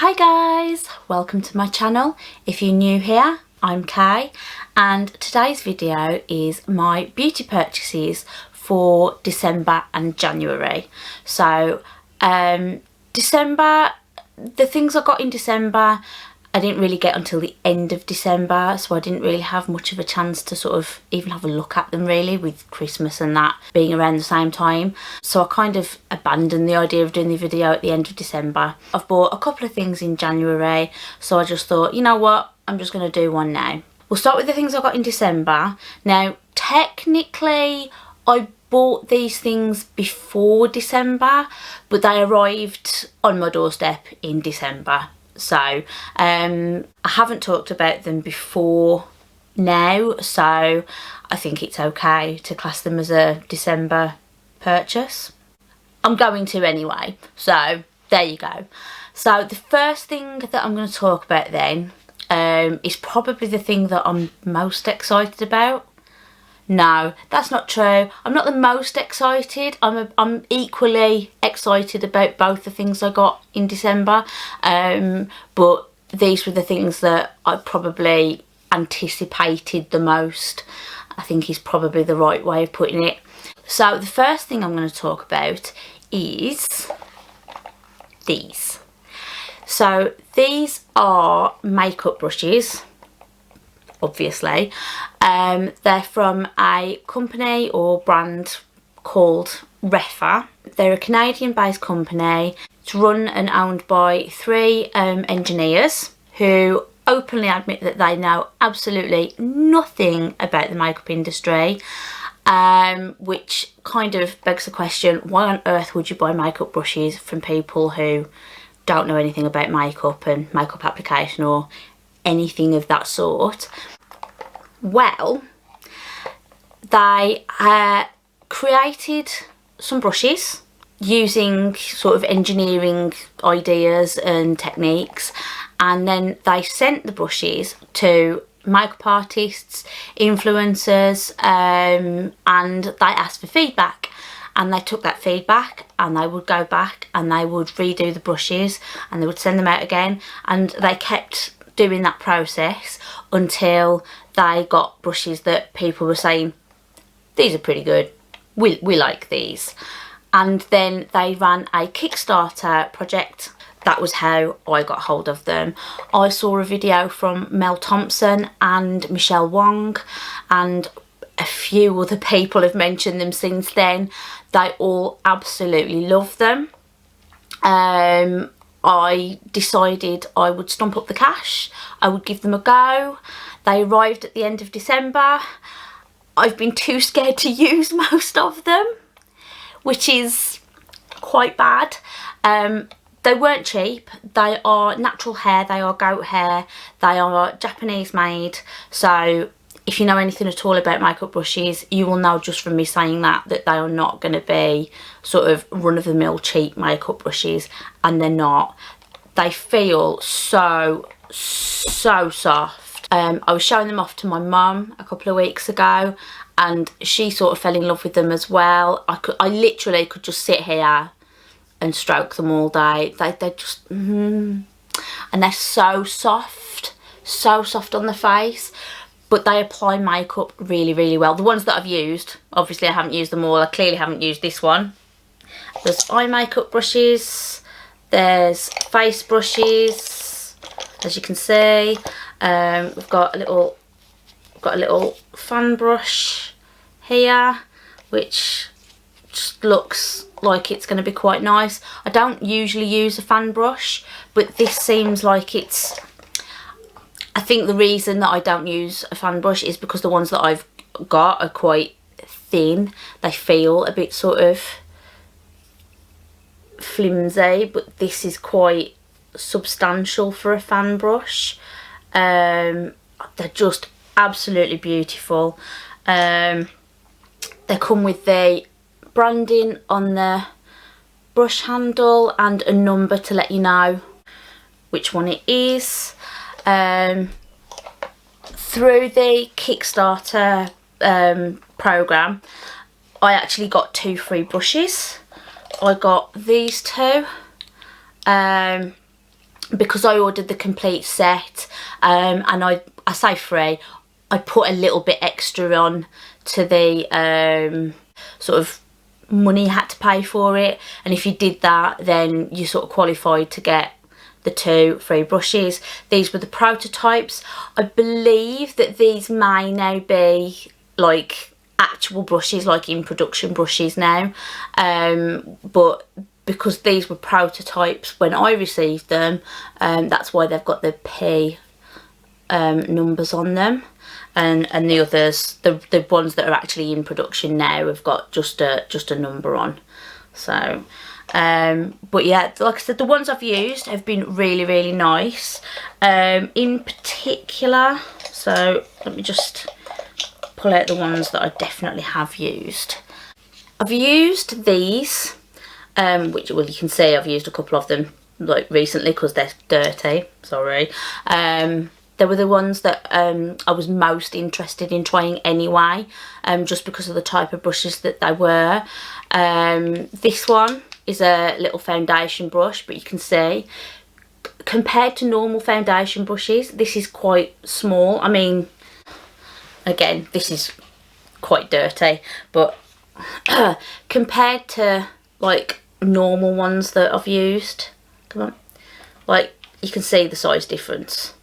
Hi guys, welcome to my channel. If you're new here, I'm Kay and today's video is my beauty purchases for December and January. So December, the things I got in December I didn't really get until the end of December, so I didn't really have much of a chance to sort of even have a look at them really, with Christmas and that being around the same time. So I kind of abandoned the idea of doing the video at the end of December. I've bought a couple of things in January, so I just thought, you know what, I'm just going to do one now. We'll start with the things I got in December. Now, technically, I bought these things before December, but they arrived on my doorstep in December. So I haven't talked about them before now, so I think it's okay to class them as a December purchase. I'm going to anyway, so there you go. So the first thing that I'm going to talk about then is probably the thing that I'm most excited about. No, that's not true. I'm not the most excited. I'm equally excited about both the things I got in December. But these were the things that I probably anticipated the most, I think is probably the right way of putting it. So the first thing I'm going to talk about is these. So these are makeup brushes. Obviously, they're from a company or brand called Rephr. They're a Canadian based company. It's run and owned by three engineers who openly admit that they know absolutely nothing about the makeup industry, which kind of begs the question, why on earth would you buy makeup brushes from people who don't know anything about makeup and makeup application or anything of that sort? Well, they created some brushes using sort of engineering ideas and techniques, and then they sent the brushes to makeup artists, influencers, and they asked for feedback, and they took that feedback and they would go back and they would redo the brushes and they would send them out again, and they kept doing that process until they got brushes that people were saying, these are pretty good, we like these. And then they ran a Kickstarter project. That was how I got hold of them. I saw a video from Mel Thompson and Michele Wang, and a few other people have mentioned them since then. They all absolutely love them. I decided I would stump up the cash, I would give them a go. They arrived at the end of December. I've been too scared to use most of them, which is quite bad. They weren't cheap. They are natural hair, they are goat hair, they are Japanese made. So if you know anything at all about makeup brushes, you will know just from me saying that they are not going to be sort of run-of-the-mill cheap makeup brushes, and they're not. They feel so soft. I was showing them off to my mum a couple of weeks ago and she sort of fell in love with them as well. I literally could just sit here and stroke them all day. They just, and they're so soft on the face. But they apply makeup really well. The ones that I've used, obviously I haven't used them all. I clearly haven't used this one. There's eye makeup brushes. There's face brushes, as you can see. We've got a little fan brush here, which just looks like it's going to be quite nice. I don't usually use a fan brush, but this seems like it's... I think the reason that I don't use a fan brush is because the ones that I've got are quite thin. They feel a bit sort of flimsy, but this is quite substantial for a fan brush. They're just absolutely beautiful. They come with the branding on the brush handle and a number to let you know which one it is. Through the Kickstarter program, I actually got 2 free brushes. I got these two. because I ordered the complete set, and I say free, I put a little bit extra on to the sort of money you had to pay for it, and if you did that then you sort of qualified to get the 2 free brushes. These were the prototypes. I believe that these may now be like actual brushes, like in production brushes now, but because these were prototypes when I received them, that's why they've got the P numbers on them, and the others, the ones that are actually in production now, have got just a number on. So but yeah, like I said, the ones I've used have been really nice. In particular, so let me just pull out the ones that I definitely have used. I've used these, which, well, you can see I've used a couple of them like recently because they're dirty, sorry. They were the ones that I was most interested in trying anyway, just because of the type of brushes that they were. This one is a little foundation brush, but you can see compared to normal foundation brushes, this is quite small. I mean, again, this is quite dirty, but compared to like normal ones that I've used, come on, like you can see the size difference.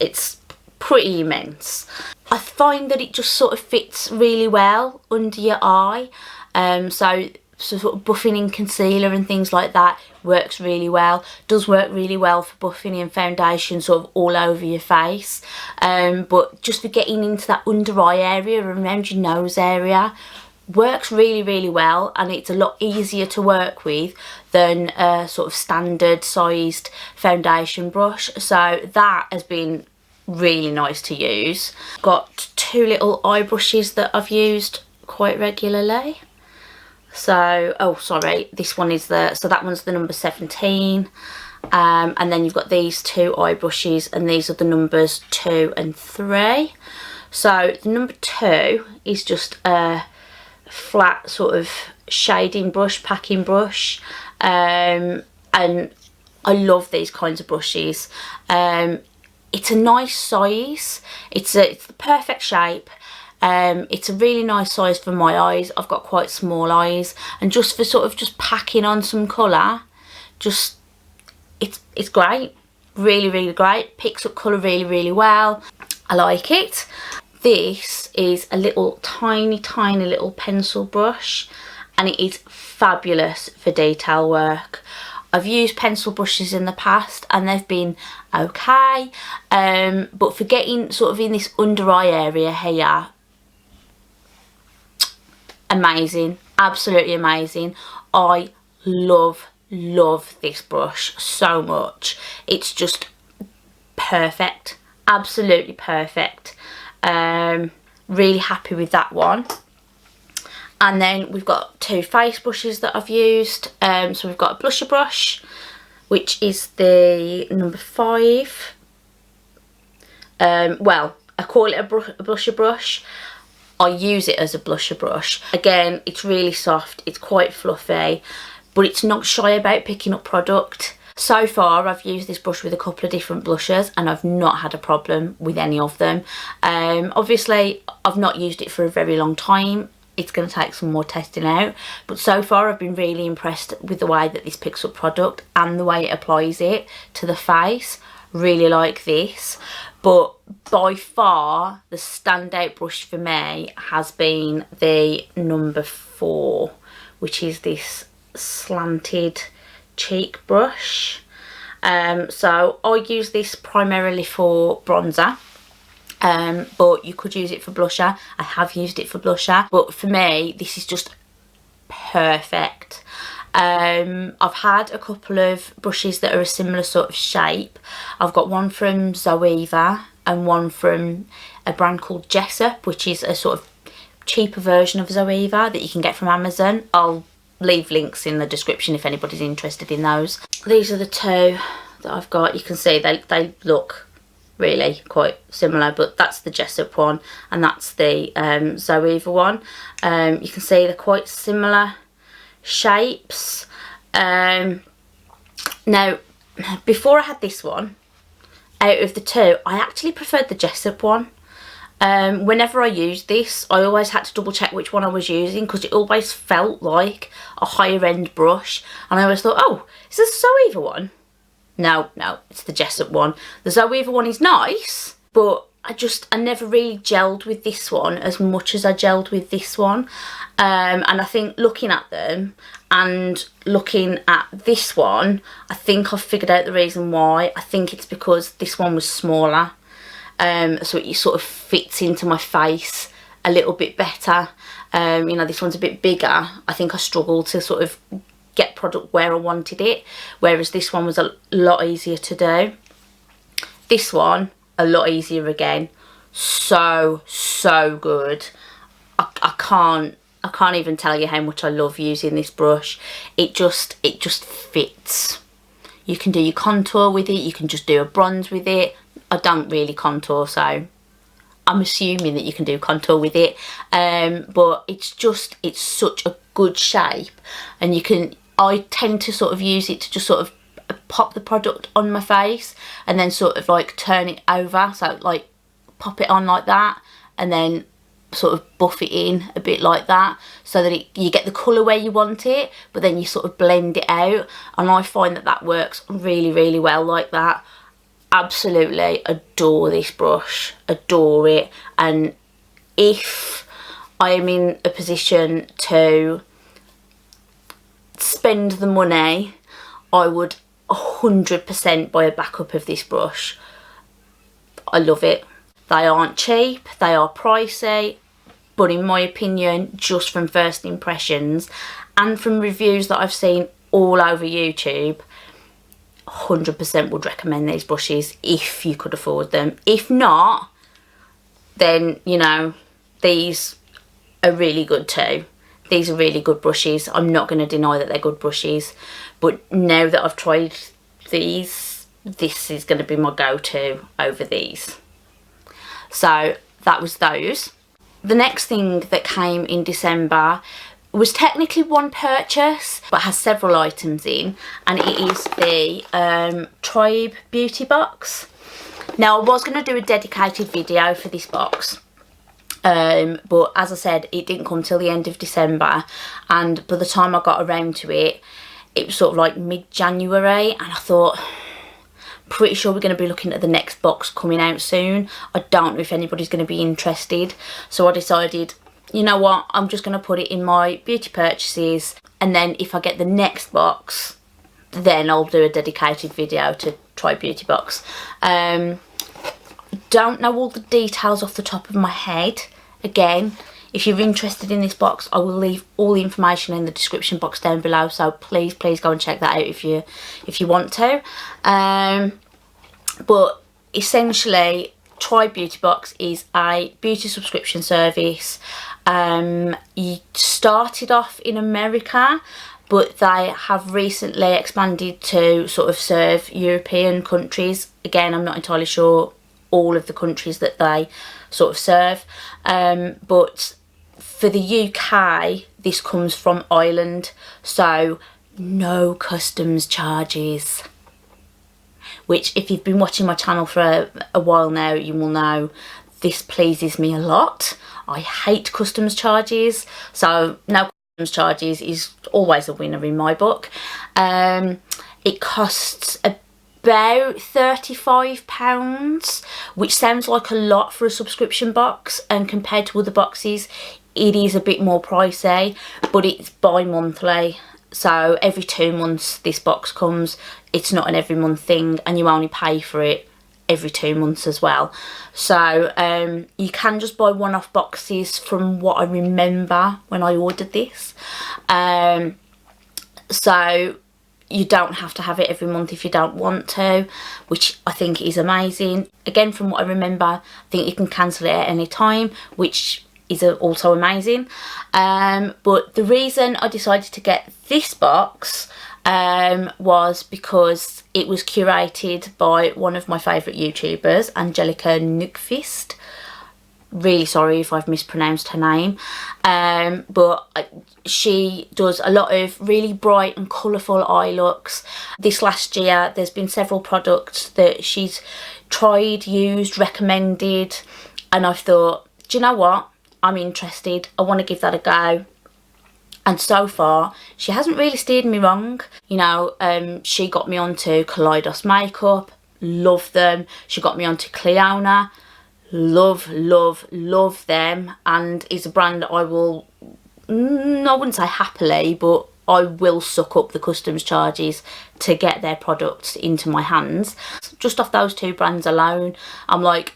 It's pretty immense. I find that it just sort of fits really well under your eye, so sort of buffing in concealer and things like that works really well. Does work really well for buffing in foundation sort of all over your face, but just for getting into that under eye area and around your nose area, works really well, and it's a lot easier to work with than a sort of standard sized foundation brush. So that has been really nice to use. Got 2 little eye brushes that I've used quite regularly. So, oh sorry, this one is the, so that one's the number 17, and then you've got these 2 eye brushes, and these are the numbers 2 and 3. So the number 2 is just a flat sort of shading brush, packing brush, and I love these kinds of brushes. It's a nice size, it's the perfect shape. It's a really nice size for my eyes. I've got quite small eyes, and just for sort of just packing on some colour, just it's great, really great. Picks up colour really well. I like it. This is a little tiny little pencil brush, and it is fabulous for detail work. I've used pencil brushes in the past and they've been okay, but for getting sort of in this under eye area here, amazing, absolutely amazing. I love this brush so much. It's just perfect, absolutely perfect. Really happy with that one. And then we've got 2 face brushes that I've used. So we've got a blusher brush, which is the number 5. Well, I call it a blusher brush. I use it as a blusher brush. Again, it's really soft, it's quite fluffy, but it's not shy about picking up product. So far I've used this brush with a couple of different blushers and I've not had a problem with any of them. Obviously I've not used it for a very long time. It's going to take some more testing out, but so far I've been really impressed with the way that this picks up product and the way it applies it to the face. Really like this, but by far the standout brush for me has been the number 4, which is this slanted cheek brush. So I use this primarily for bronzer. But you could use it for blusher. I have used it for blusher, but for me this is just perfect. I've had a couple of brushes that are a similar sort of shape. I've got one from Zoeva and one from a brand called Jessup, which is a sort of cheaper version of Zoeva that you can get from Amazon. I'll leave links in the description if anybody's interested in those. These are the 2 that I've got. You can see they look really quite similar, but that's the Jessup one and that's the Zoeva one. You can see they're quite similar shapes. Now before I had this one, out of the two, I actually preferred the Jessup one. Whenever I used this, I always had to double check which one I was using because it always felt like a higher end brush, and I always thought, oh, is this the Zoeva one? No, it's the Jessup one. The Zoeva one is nice, but I never really gelled with this one as much as I gelled with this one. And I think looking at them and looking at this one, I think I've figured out the reason why. I think it's because this one was smaller. So it sort of fits into my face a little bit better. You know, this one's a bit bigger. I think I struggled to sort of get product where I wanted it, whereas this one was a lot easier to do. This one, a lot easier again. So good. I can't even tell you how much I love using this brush. It just fits. You can do your contour with it, you can just do a bronze with it. I don't really contour, so I'm assuming that you can do contour with it. But it's such a good shape, and I tend to sort of use it to just sort of pop the product on my face and then sort of like turn it over, so like pop it on like that and then sort of buff it in a bit like that, so that you get the colour where you want it, but then you sort of blend it out, and I find that works really well like that. Absolutely adore this brush, adore it, and if I am in a position to spend the money, I would 100% buy a backup of this brush. I love it. They aren't cheap, they are pricey, but in my opinion, just from first impressions and from reviews that I've seen all over YouTube, 100% would recommend these brushes if you could afford them. If not, then, you know, these are really good too. These are really good brushes. I'm not going to deny that they're good brushes, but now that I've tried these, this is going to be my go-to over these. So that was those. The next thing that came in December was technically one purchase, but has several items in, and it is the Cherub Beauty box. Now, I was going to do a dedicated video for this box, but as I said, it didn't come till the end of December, and by the time I got around to it, it was sort of like mid-January, and I thought, pretty sure we're going to be looking at the next box coming out soon. I don't know if anybody's going to be interested, so I decided, you know what, I'm just going to put it in my beauty purchases, and then if I get the next box, then I'll do a dedicated video to try Beauty box. Don't know all the details off the top of my head. Again, if you're interested in this box, I will leave all the information in the description box down below, so please go and check that out if you want to. But essentially, Try Beauty Box is a beauty subscription service. You started off in America, but they have recently expanded to sort of serve European countries. Again, I'm not entirely sure all of the countries that they sort of serve, but for the UK, this comes from Ireland, so no customs charges. Which, if you've been watching my channel for a while now, you will know this pleases me a lot. I hate customs charges, so no customs charges is always a winner in my book. It costs about £35, which sounds like a lot for a subscription box, and compared to other boxes, it is a bit more pricey, but it's bi-monthly. So every 2 months this box comes. It's not an every month thing, and you only pay for it every 2 months as well. So you can just buy one-off boxes from what I remember when I ordered this. So you don't have to have it every month if you don't want to, which I think is amazing. Again, from what I remember, I think you can cancel it at any time, which is also amazing. But the reason I decided to get this box was because it was curated by one of my favourite YouTubers, Angelica Nyqvist. really sorry if I've mispronounced her name, but she does a lot of really bright and colourful eye looks. This last year there's been several products that she's tried, used, recommended, and I've thought, do you know what, I'm interested, I want to give that a go. And so far, she hasn't really steered me wrong. You know, she got me onto Clionadh makeup, love them. She got me onto Clionadh, love, love, love them. And is a brand that I will, I wouldn't say happily, but I will suck up the customs charges to get their products into my hands. Just off those two brands alone, I'm like,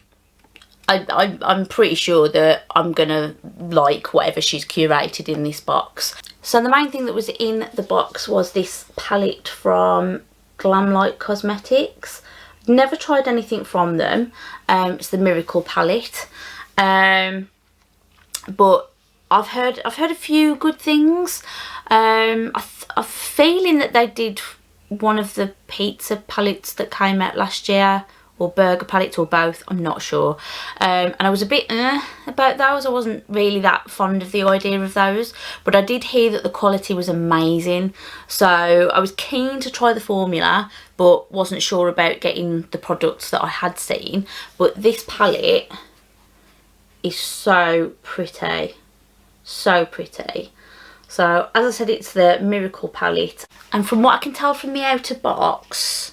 I'm pretty sure that I'm gonna like whatever she's curated in this box. So the main thing that was in the box was this palette from GlamLite Cosmetics. Never tried anything from them. It's the Miracle palette, but I've heard a few good things. I'm feeling that they did one of the pizza palettes that came out last year, or burger palettes, or both, I'm not sure. And I was a bit about those. I wasn't really that fond of the idea of those, but I did hear that the quality was amazing, so I was keen to try the formula, but wasn't sure about getting the products that I had seen. But this palette is so pretty, so pretty. So as I said, it's the Miracle palette, and from what I can tell from the outer box,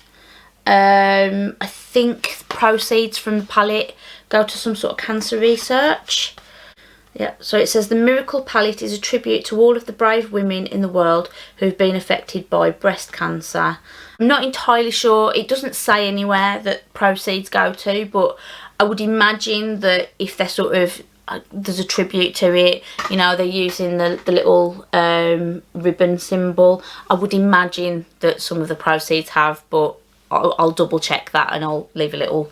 I think proceeds from the palette go to some sort of cancer research. Yeah, so it says the Miracle palette is a tribute to all of the brave women in the world who've been affected by breast cancer. I'm not entirely sure, it doesn't say anywhere that proceeds go to, but I would imagine that if they're sort of, there's a tribute to it, you know, they're using the little ribbon symbol, I would imagine that some of the proceeds have, but I'll double check that, and I'll leave a little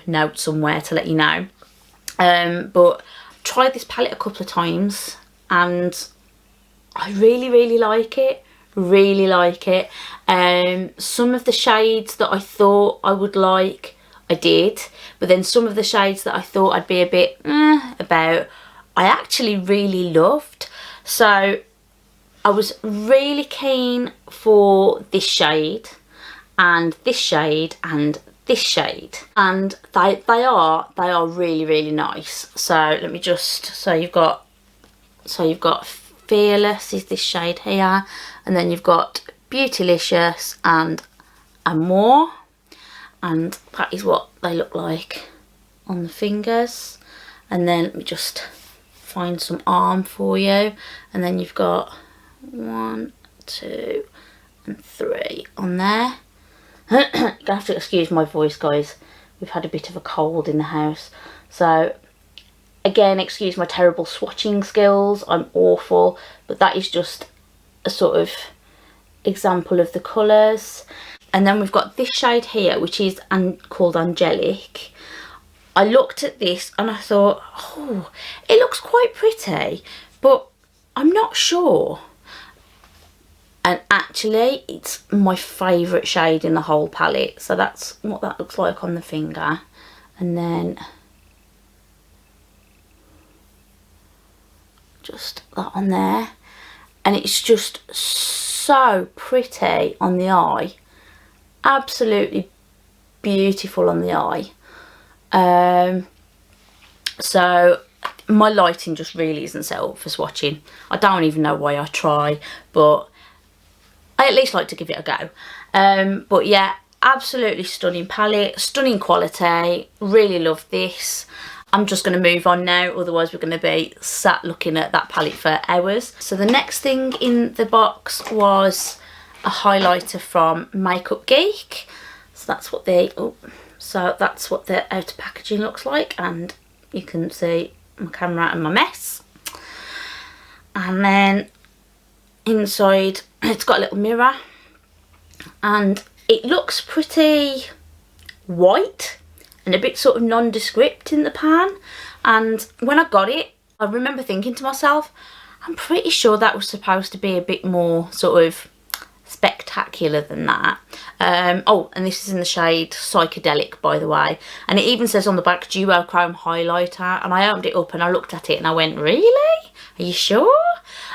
note somewhere to let you know. But tried this palette a couple of times and I really like it, really like it. Some of the shades that I thought I would like, I did, but then some of the shades that I thought I'd be a bit about, I actually really loved. So I was really keen for this shade, and this shade, and this shade, and they are really nice. So let me just, so you've got Fearless is this shade here, and then you've got Beautylicious and Amore, and that is what they look like on the fingers. And then let me just find some arm for you, and then you've got 1, 2 and 3 on there. You're gonna have to excuse my voice, guys, we've had a bit of a cold in the house, so again, excuse my terrible swatching skills, I'm awful, but that is just a sort of example of the colours. And then we've got this shade here, which is called Angelic. I looked at this and I thought, oh, it looks quite pretty, but I'm not sure. And actually, it's my favourite shade in the whole palette. So that's what that looks like on the finger. And then just that on there. And it's just so pretty on the eye. Absolutely beautiful on the eye. So my lighting just really isn't set up for swatching. I don't even know why I try, but I at least like to give it a go. But yeah, absolutely stunning palette, stunning quality, really love this. I'm just going to move on now, otherwise we're going to be sat looking at that palette for hours. So the next thing in the box was a highlighter from Makeup Geek. So that's what the outer packaging looks like, and you can see my camera and my mess. And then inside it's got a little mirror, and it looks pretty white and a bit sort of nondescript in the pan. And when I got it, I remember thinking to myself, I'm pretty sure that was supposed to be a bit more sort of spectacular than that. Oh, and this is in the shade Psychedelic, by the way, and it even says on the back Duochrome highlighter, and I opened it up and I looked at it and I went, really? Are you sure?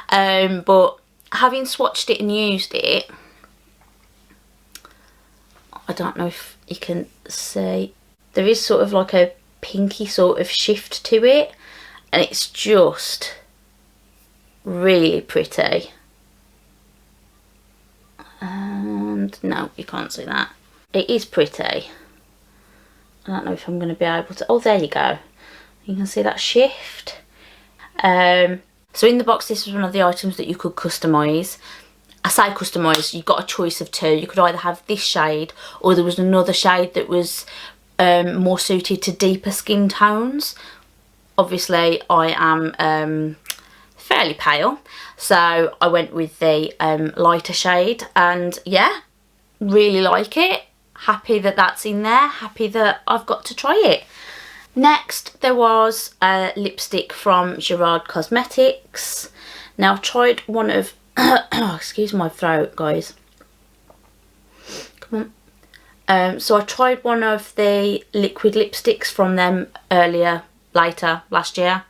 But having swatched it and used it, I don't know if you can see, there is sort of like a pinky sort of shift to it, and it's just really pretty. And no, you can't see that. It is pretty. I don't know if I'm going to be able to, oh there you go, you can see that shift. So in the box, this was one of the items that you could customise. I say customise, you've got a choice of two. You could either have this shade, or there was another shade that was more suited to deeper skin tones. Obviously I am fairly pale, so I went with the lighter shade, and yeah, really like it. Happy that that's in there, happy that I've got to try it. Next there was a lipstick from Gerard Cosmetics. Now I tried one of excuse my throat, guys, come on. So I tried one of the liquid lipsticks from them later last year.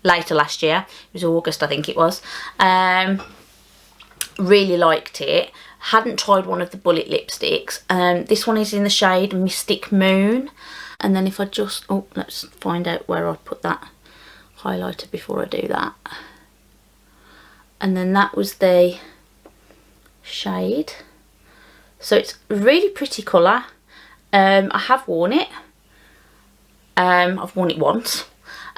It was August, I think it was. Really liked it. Hadn't tried one of the bullet lipsticks. This one is in the shade Mystic Moon. And then if I just, oh, let's find out where I put that highlighter before I do that. And then that was the shade. So it's a really pretty colour. I have worn it. I've worn it once.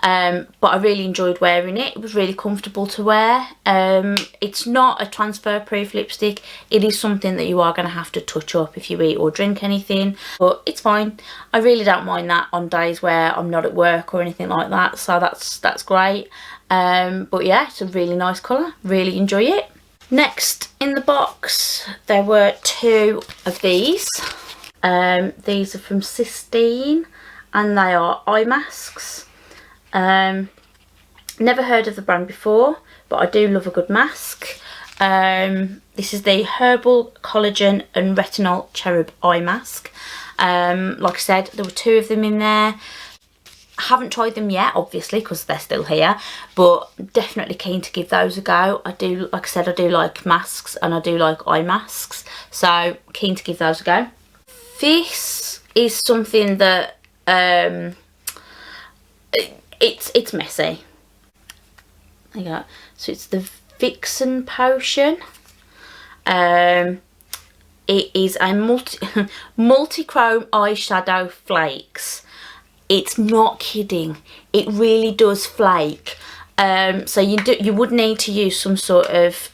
But I really enjoyed wearing it. It was really comfortable to wear. It's not a transfer proof lipstick. It is something that you are going to have to touch up if you eat or drink anything, but it's fine. I really don't mind that on days where I'm not at work or anything like that, so that's great. But yeah, it's a really nice colour, really enjoy it. Next in the box there were two of these. These are from Sistine and they are eye masks. Never heard of the brand before, but I do love a good mask. This is the Herbal, Collagen and Retinol Cherub eye mask. Like I said, there were two of them in there. I haven't tried them yet, obviously, because they're still here, but definitely keen to give those a go. I do, like I said, I do like masks and I do like eye masks, so keen to give those a go. This is something that it's messy. There you go. So it's the Vixen potion. It is a multi-chrome eyeshadow flakes. It's not kidding. It really does flake. So you would need to use some sort of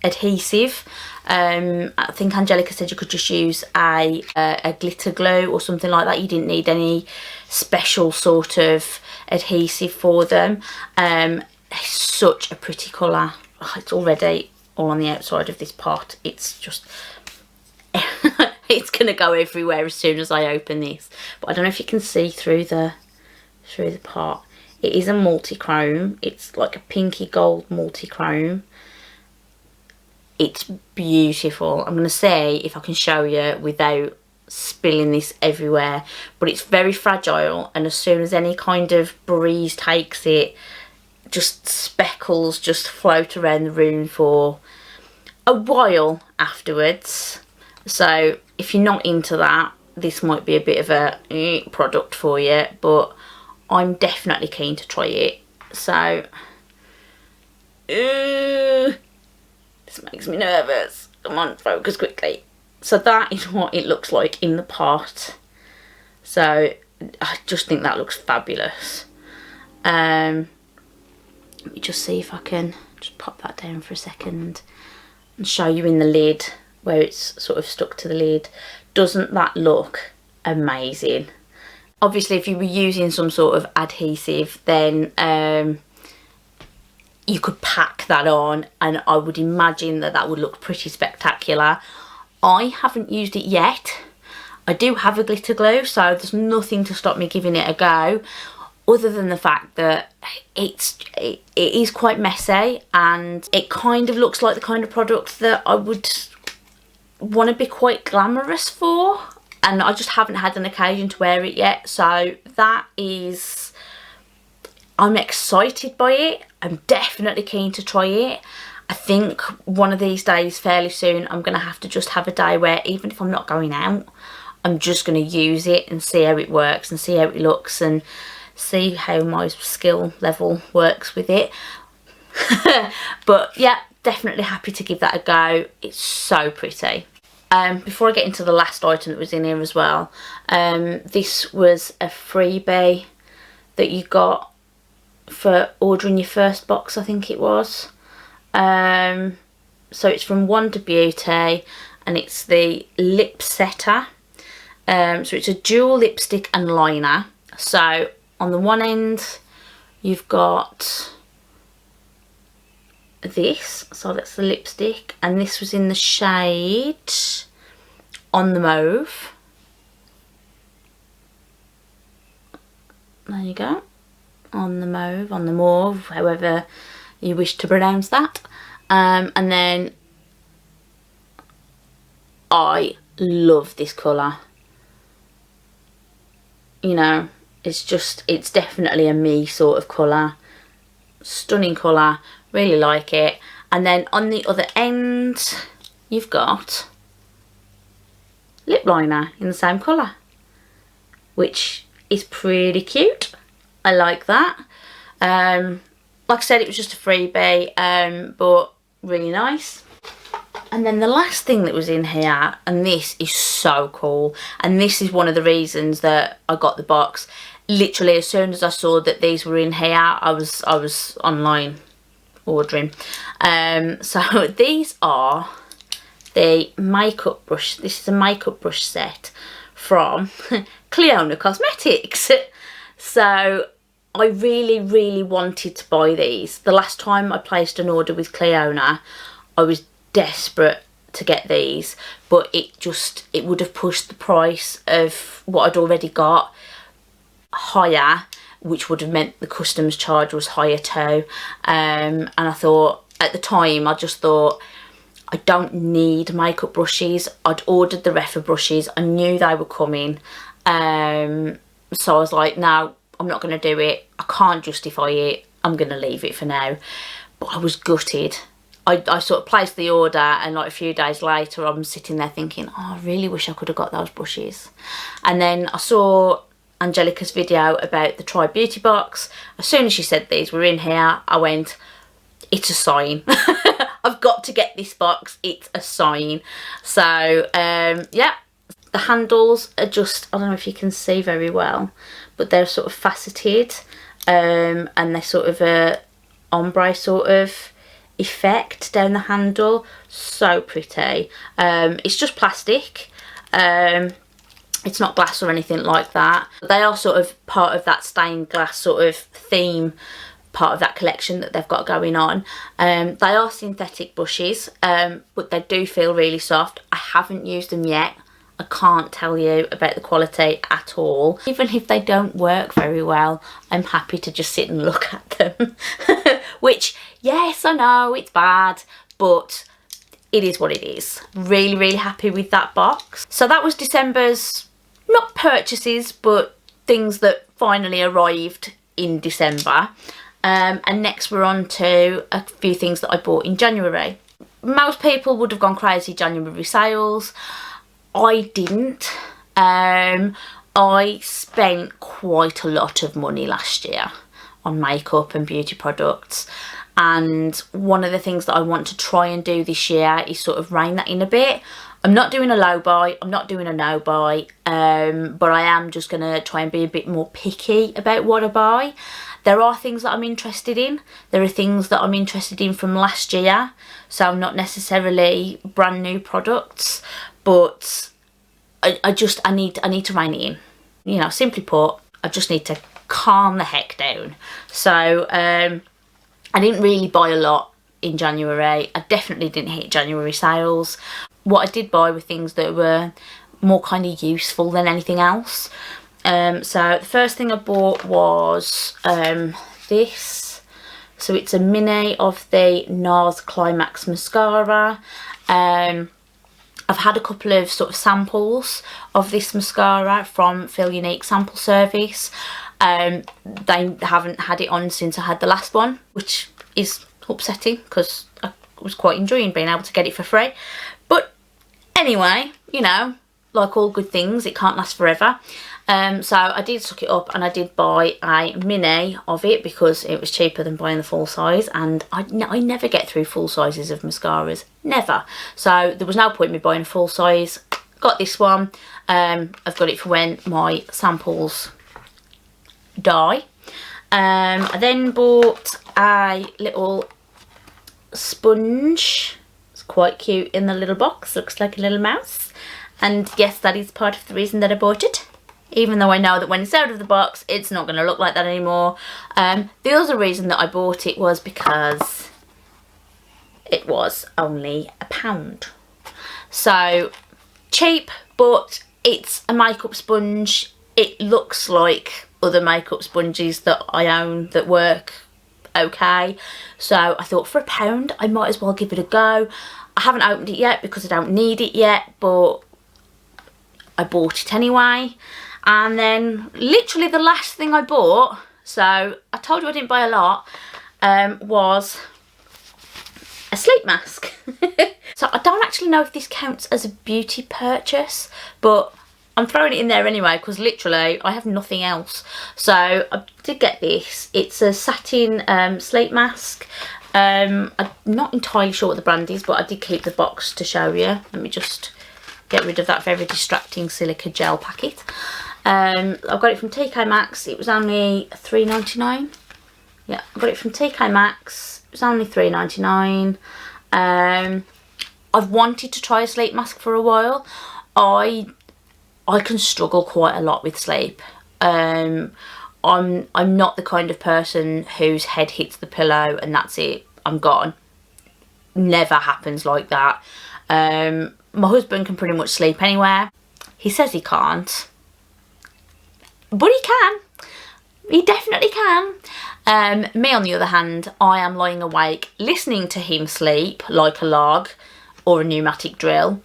adhesive. I think Angelica said you could just use a glitter glue or something like that. You didn't need any special sort of adhesive for them. It's such a pretty colour. Oh, it's already all on the outside of this pot. It's just it's gonna go everywhere as soon as I open this, but I don't know if you can see through the pot. It is a multi-chrome. It's like a pinky gold multi-chrome. It's beautiful. I'm gonna see if I can show you without spilling this everywhere, but it's very fragile, and as soon as any kind of breeze takes it, just speckles just float around the room for a while afterwards. So if you're not into that, this might be a bit of a product for you, but I'm definitely keen to try it. So this makes me nervous. Come on, focus quickly. So that is what it looks like in the pot. So I just think that looks fabulous. Let me just see if I can just pop that down for a second and show you in the lid where it's sort of stuck to the lid. Doesn't that look amazing? Obviously if you were using some sort of adhesive, then you could pack that on, and I would imagine that that would look pretty spectacular. I haven't used it yet. I do have a glitter glue, so there's nothing to stop me giving it a go. other than the fact that it is quite messy, and it kind of looks like the kind of product that I would want to be quite glamorous for, and I just haven't had an occasion to wear it yet. So that is, I'm excited by it. I'm definitely keen to try it. I think one of these days, fairly soon, I'm going to have to just have a day where, even if I'm not going out, I'm just going to use it and see how it works and see how it looks and see how my skill level works with it. But yeah, definitely happy to give that a go. It's so pretty. Before I get into the last item that was in here as well, this was a freebie that you got for ordering your first box, I think it was. So it's from Wonder Beauty, and it's the lip setter. So it's a dual lipstick and liner. So on the one end you've got this, so that's the lipstick, and this was in the shade On the Mauve. There you go, On the Mauve, On the Mauve, however you wish to pronounce that. And then I love this colour. You know, it's definitely a me sort of colour. Stunning colour, really like it. And then on the other end you've got lip liner in the same colour, which is pretty cute. I like that. Like I said, it was just a freebie, but really nice. And then the last thing that was in here, and this is so cool, and this is one of the reasons that I got the box. Literally, as soon as I saw that these were in here, I was online ordering. So these are the makeup brush. This is a makeup brush set from Clionadh Cosmetics. So I really wanted to buy these. The last time I placed an order with Clionadh, I was desperate to get these, but it would have pushed the price of what I'd already got higher, which would have meant the customs charge was higher too. And I thought, at the time, I just thought, I don't need makeup brushes. I'd ordered the Refa brushes, I knew they were coming, so I was like, no, I'm not going to do it. I can't justify it. I'm going to leave it for now. But I was gutted. I sort of placed the order, and like a few days later I'm sitting there thinking, oh, I really wish I could have got those brushes. And then I saw Angelica's video about the Try Beauty box. As soon as she said these were in here, I went, it's a sign. I've got to get this box. It's a sign. So yeah, the handles are just, I don't know if you can see very well, but they're sort of faceted, and they're sort of a ombre sort of effect down the handle. So pretty. It's just plastic. It's not glass or anything like that. They are sort of part of that stained glass sort of theme, part of that collection that they've got going on. They are synthetic brushes, but they do feel really soft. I haven't used them yet. I can't tell you about the quality at all. Even if they don't work very well, I'm happy to just sit and look at them. Which, yes, I know it's bad, but it is what it is. Really happy with that box. So that was December's, not purchases, but things that finally arrived in December. And next we're on to a few things that I bought in January. Most people would have gone crazy January sales. I didn't. I spent quite a lot of money last year on makeup and beauty products, and one of the things that I want to try and do this year is sort of rein that in a bit. I'm not doing a low buy, I'm not doing a no buy, but I am just going to try and be a bit more picky about what I buy. There are things that I'm interested in. There are things that I'm interested in from last year, so not necessarily brand new products, but I need to rein it in. You know, simply put, I just need to calm the heck down. So I didn't really buy a lot in January. I definitely didn't hit January sales. What I did buy were things that were more kind of useful than anything else. So the first thing I bought was this. So it's a mini of the NARS Climax mascara. I've had a couple of sort of samples of this mascara from Feel Unique sample service. They haven't had it on since I had the last one, which is upsetting because I was quite enjoying being able to get it for free. But anyway, you know, like all good things, it can't last forever. So I did suck it up and I did buy a mini of it because it was cheaper than buying the full size, and I never get through full sizes of mascaras, never. So there was no point in me buying a full size. Got this one. I've got it for when my samples die. I then bought a little sponge. It's quite cute in the little box, looks like a little mouse, and yes, that is part of the reason that I bought it, even though I know that when it's out of the box it's not going to look like that anymore. The other reason that I bought it was because it was only £1. So cheap, but it's a makeup sponge. It looks like other makeup sponges that I own that work okay, so I thought for £1 I might as well give it a go. I haven't opened it yet because I don't need it yet, but I bought it anyway. And then literally the last thing I bought, so I told you I didn't buy a lot, was a sleep mask. So I don't actually know if this counts as a beauty purchase, but I'm throwing it in there anyway because literally I have nothing else. So I did get this. It's a satin sleep mask. I'm not entirely sure what the brand is, but I did keep the box to show you. Let me just get rid of that very distracting silica gel packet. I've got it from TK Maxx. It was only £3.99. Yeah, I got it from TK Maxx. It was only £3.99. I've wanted to try a sleep mask for a while. I can struggle quite a lot with sleep. I'm not the kind of person whose head hits the pillow and that's it, I'm gone. Never happens like that. My husband can pretty much sleep anywhere. He says he can't, but he can. He definitely can. Me on the other hand, I am lying awake listening to him sleep like a log or a pneumatic drill.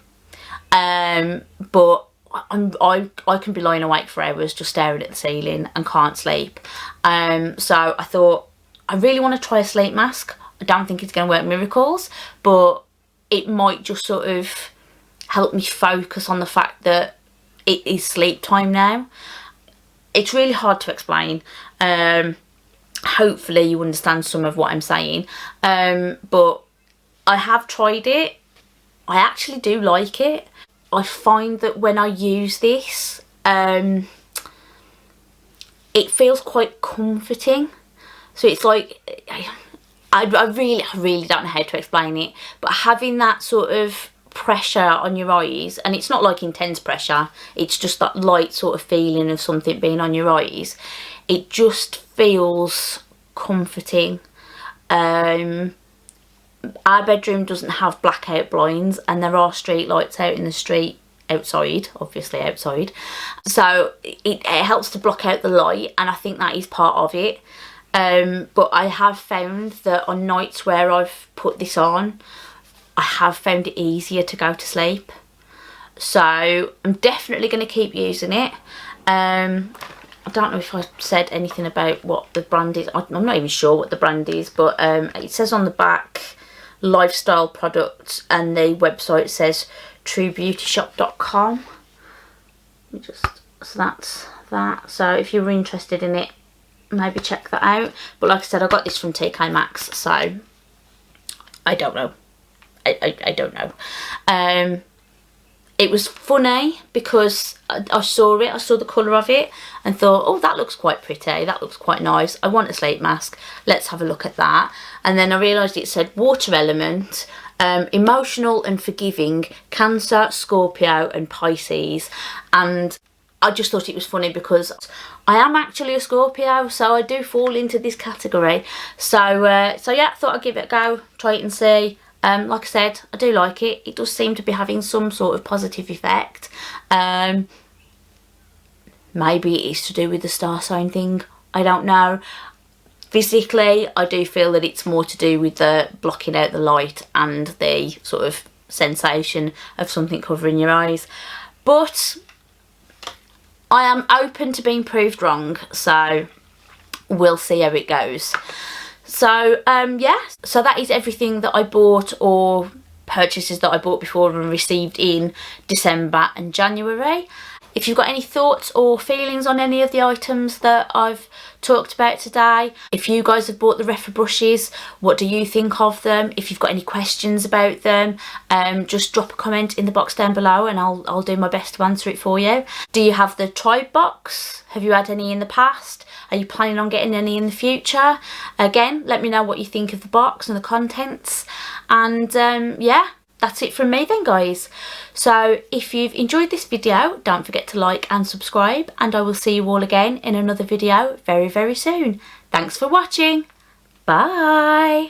But I can be lying awake for hours just staring at the ceiling and can't sleep. So I thought I really want to try a sleep mask. I don't think it's going to work miracles, but it might just sort of help me focus on the fact that it is sleep time now. It's really hard to explain. Hopefully you understand some of what I'm saying. But I have tried it. I actually do like it. I find that when I use this, it feels quite comforting. So it's like, I really don't know how to explain it, but having that sort of pressure on your eyes, and it's not like intense pressure, it's just that light sort of feeling of something being on your eyes, it just feels comforting. Our bedroom doesn't have blackout blinds and there are street lights out in the street outside, obviously outside, so it helps to block out the light, and I think that is part of it. But I have found that on nights where I've put this on, I have found it easier to go to sleep. So I'm definitely going to keep using it. I don't know if I said anything about what the brand is. I'm not even sure what the brand is, but it says on the back lifestyle products, and the website says truebeautyshop.com. So that's that. So if you're interested in it, maybe check that out. But like I said, I got this from TK Maxx, so I don't know. I don't know. It was funny because I saw the colour of it and thought, oh, that looks quite pretty, that looks quite nice, I want a sleep mask, let's have a look at that. And then I realised it said water element, emotional and forgiving, Cancer, Scorpio and Pisces. And I just thought it was funny because I am actually a Scorpio, so I do fall into this category. So yeah, I thought I'd give it a go, try it and see. Like I said, I do like it. It does seem to be having some sort of positive effect. Maybe it is to do with the star sign thing, I don't know. Physically, I do feel that it's more to do with the blocking out the light and the sort of sensation of something covering your eyes. But I am open to being proved wrong, so we'll see how it goes. So yeah, so that is everything that I bought, or purchases that I bought before and received in December and January. If you've got any thoughts or feelings on any of the items that I've talked about today, if you guys have bought the Rephr Brushes, what do you think of them? If you've got any questions about them, just drop a comment in the box down below and I'll do my best to answer it for you. Do you have the Tribe box? Have you had any in the past? Are you planning on getting any in the future? Again, let me know what you think of the box and the contents. And yeah, that's it from me then, guys. So if you've enjoyed this video, don't forget to like and subscribe, and I will see you all again in another video very, very soon. Thanks for watching. Bye.